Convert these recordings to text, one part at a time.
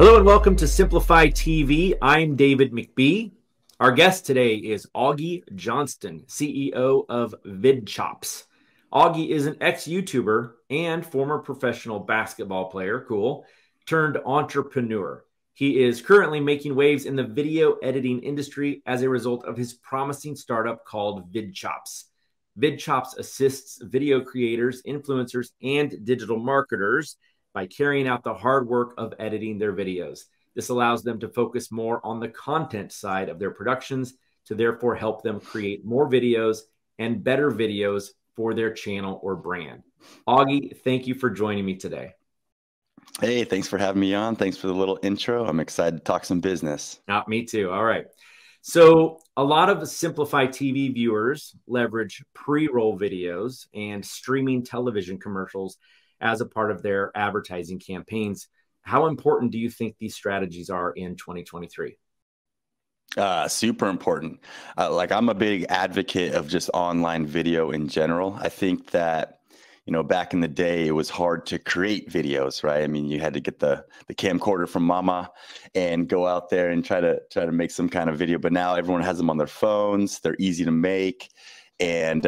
Hello and welcome to Simplify TV. I'm David McBee. Our guest today is Augie Johnston, CEO of VidChops. Augie is an ex-YouTuber and former professional basketball player, turned entrepreneur. He is currently making waves in the video editing industry as a result of his promising startup called VidChops. VidChops assists video creators, influencers, and digital marketers by carrying out the hard work of editing their videos. This allows them to focus more on the content side of their productions to therefore help them create more videos and better videos for their channel or brand. Augie, thank you for joining me today. Hey, thanks for having me on. Thanks for the little intro. I'm excited to talk some business. Me too. All right. So a lot of Simplify TV viewers leverage pre-roll videos and streaming television commercials as a part of their advertising campaigns. How important do you think these strategies are in 2023? Super important. I'm a big advocate of just online video in general. I think that, back in the day, it was hard to create videos, right? I mean, you had to get the camcorder from mama and go out there and try to make some kind of video. But now everyone has them on their phones. They're easy to make. And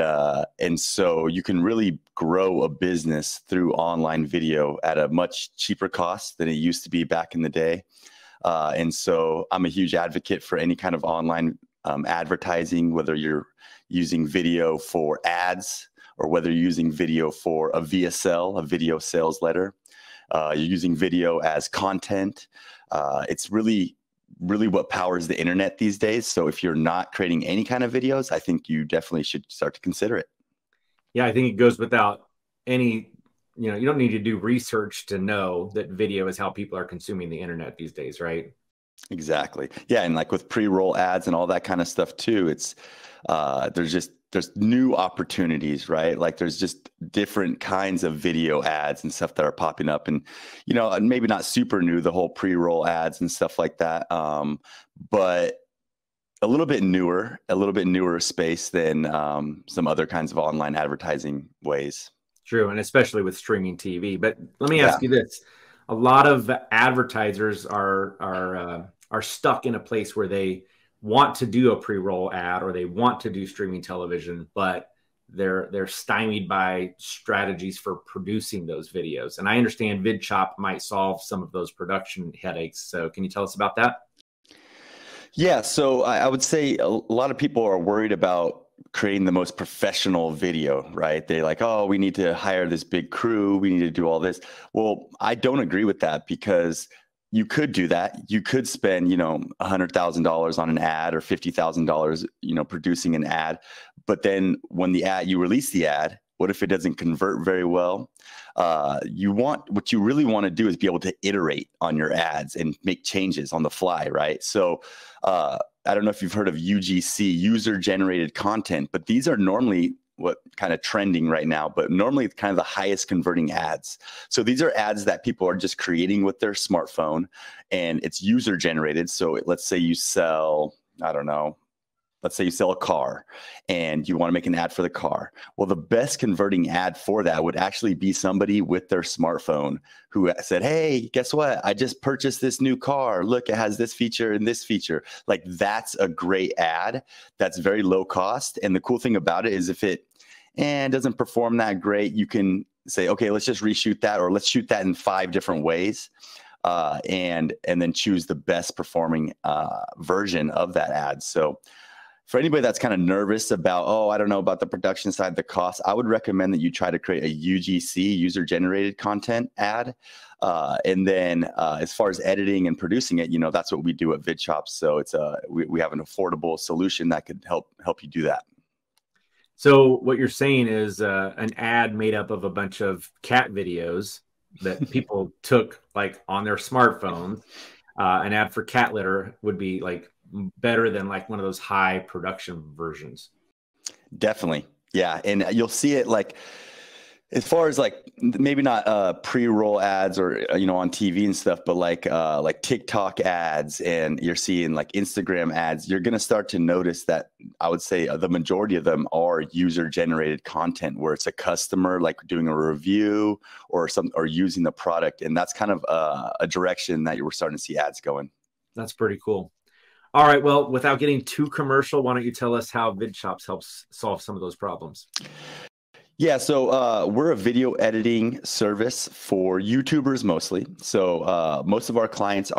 so you can really grow a business through online video at a much cheaper cost than it used to be back in the day. And so I'm a huge advocate for any kind of online advertising, whether you're using video for ads or whether you're using video for a VSL, a video sales letter. You're using video as content. It's really what powers the internet these days. So if you're not creating any kind of videos, I think you definitely should start to consider it. Yeah, I think it goes without any, you don't need to do research to know that video is how people are consuming the internet these days, right? Exactly. Yeah. And like with pre-roll ads and all that kind of stuff too, it's, there's new opportunities, right? Like there's just different kinds of video ads and stuff that are popping up, and maybe not super new, the whole pre-roll ads and stuff like that, but a little bit newer space than some other kinds of online advertising ways. True, and especially with streaming TV. But let me ask you this: a lot of advertisers are stuck in a place where they want to do a pre-roll ad or they want to do streaming television, but they're stymied by strategies for producing those videos. And I understand VidChop might solve some of those production headaches. So can you tell us about that? Yeah, so I would say a lot of people are worried about creating the most professional video, right? They're like, oh, we need to hire this big crew. We need to do all this. Well, I don't agree with that, because you could do that. You could spend, $100,000 on an ad or $50,000, producing an ad. But then when you release the ad, what if it doesn't convert very well? What you really want to do is be able to iterate on your ads and make changes on the fly, right? So I don't know if you've heard of UGC, user generated content, but these are normally what kind of trending right now, but normally kind of the highest converting ads. So these are ads that people are just creating with their smartphone, and it's user generated. So let's say you sell, let's say you sell a car and you want to make an ad for the car. Well, the best converting ad for that would actually be somebody with their smartphone who said, hey, guess what? I just purchased this new car. Look, it has this feature and this feature. Like, that's a great ad. That's very low cost. And the cool thing about it is if it doesn't perform that great, you can say, okay, let's just reshoot that, or let's shoot that in 5 different ways. And then choose the best performing version of that ad. So for anybody that's kind of nervous about, oh, I don't know about the production side, the cost, I would recommend that you try to create a UGC, user-generated content ad. And then as far as editing and producing it, that's what we do at VidChops. So it's we have an affordable solution that could help you do that. So what you're saying is an ad made up of a bunch of cat videos that people took like on their smartphones. An ad for cat litter would be like better than like one of those high production versions. Definitely. Yeah. And you'll see it like As far as like maybe not pre-roll ads or on TV and stuff, but like TikTok ads, and you're seeing like Instagram ads, you're going to start to notice that I would say the majority of them are user-generated content where it's a customer like doing a review or using the product, and that's kind of a direction that we're starting to see ads going. That's pretty cool. All right, well, without getting too commercial, why don't you tell us how VidChops helps solve some of those problems? Yeah, so we're a video editing service for YouTubers mostly. So most of our clients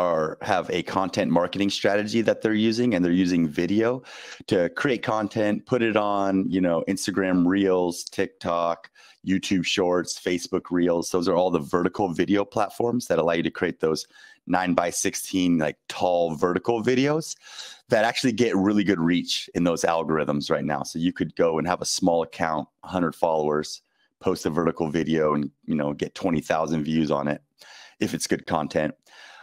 have a content marketing strategy that they're using, and they're using video to create content, put it on, Instagram Reels, TikTok, YouTube Shorts, Facebook Reels. Those are all the vertical video platforms that allow you to create those 9:16 like tall vertical videos that actually get really good reach in those algorithms right now. So you could go and have a small account, 100 followers, post a vertical video and, get 20,000 views on it if it's good content.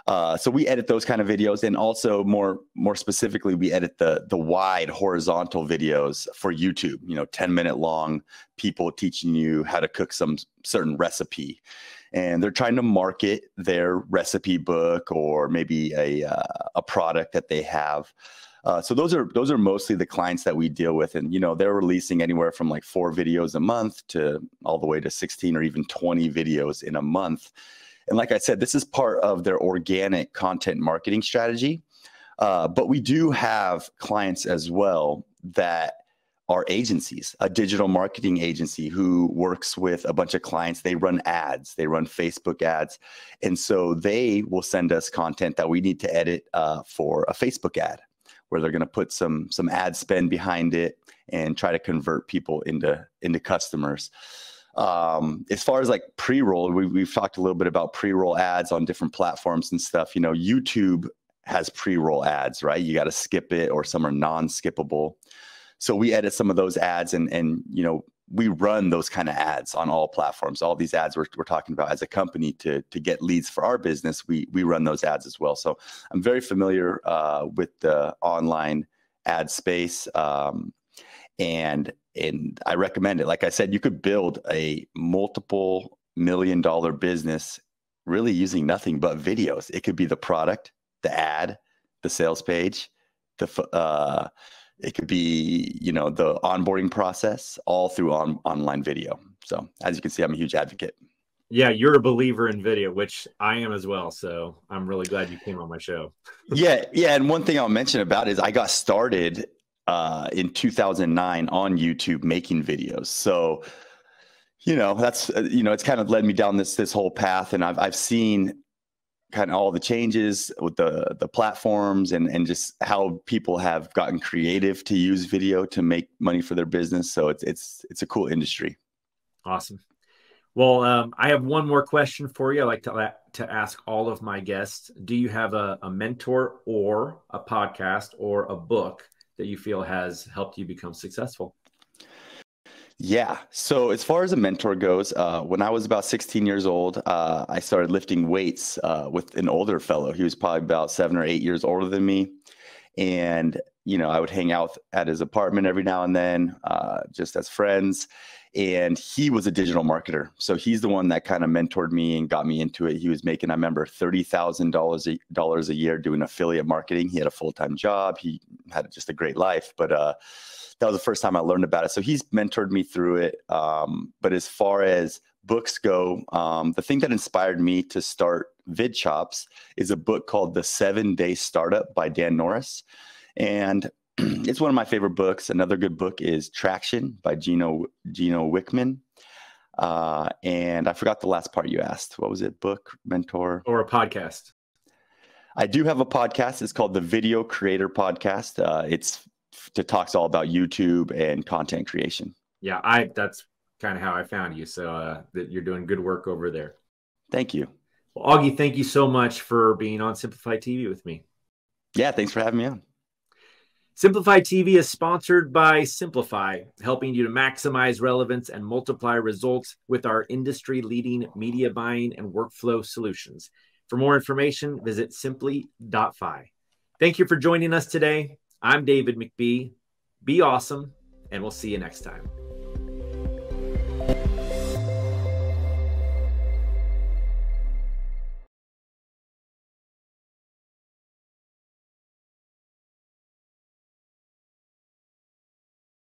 So we edit those kind of videos. And also more specifically, we edit the wide horizontal videos for YouTube, 10-minute long, people teaching you how to cook some certain recipe. And they're trying to market their recipe book or maybe a product that they have. So those are mostly the clients that we deal with. And, they're releasing anywhere from like 4 videos a month to all the way to 16 or even 20 videos in a month. And like I said, this is part of their organic content marketing strategy. But we do have clients as well that are agencies, a digital marketing agency who works with a bunch of clients. They run ads, they run Facebook ads. And so they will send us content that we need to edit for a Facebook ad, where they're going to put some ad spend behind it and try to convert people into customers. As far as like pre-roll, we've talked a little bit about pre-roll ads on different platforms and stuff. YouTube has pre-roll ads, right? You got to skip it, or some are non-skippable. So we edit some of those ads, and we run those kind of ads on all platforms. All these ads we're talking about as a company to get leads for our business, we run those ads as well. So I'm very familiar with the online ad space, and I recommend it. Like I said, you could build a multiple $million business really using nothing but videos. It could be the product, the ad, the sales page, it could be, the onboarding process, all through online video. So as you can see, I'm a huge advocate. Yeah, you're a believer in video, which I am as well. So I'm really glad you came on my show. Yeah. And one thing I'll mention about is I got started in 2009 on YouTube making videos. So, that's, it's kind of led me down this whole path. And I've seen kind of all the changes with the platforms and just how people have gotten creative to use video to make money for their business. So it's a cool industry. Awesome. Well, I have one more question for you. I like to ask all of my guests. Do you have a mentor or a podcast or a book that you feel has helped you become successful? Yeah. So as far as a mentor goes, when I was about 16 years old, I started lifting weights with an older fellow. He was probably about 7 or 8 years older than me. And, I would hang out at his apartment every now and then, just as friends. And he was a digital marketer. So he's the one that kind of mentored me and got me into it. He was making, I remember, $30,000 a year doing affiliate marketing. He had a full-time job. He had just a great life. But that was the first time I learned about it. So he's mentored me through it. But as far as books go, the thing that inspired me to start VidChops is a book called The 7-Day Startup by Dan Norris. And it's one of my favorite books. Another good book is Traction by Gino Wickman. And I forgot the last part you asked. What was it? Book, mentor? Or a podcast? I do have a podcast. It's called the Video Creator Podcast. It talks all about YouTube and content creation. Yeah, that's kind of how I found you. So that you're doing good work over there. Thank you. Well, Augie, thank you so much for being on Simplify TV with me. Yeah, thanks for having me on. Simplify TV is sponsored by Simplify, helping you to maximize relevance and multiply results with our industry-leading media buying and workflow solutions. For more information, visit simply.fi. Thank you for joining us today. I'm David McBee. Be awesome, and we'll see you next time.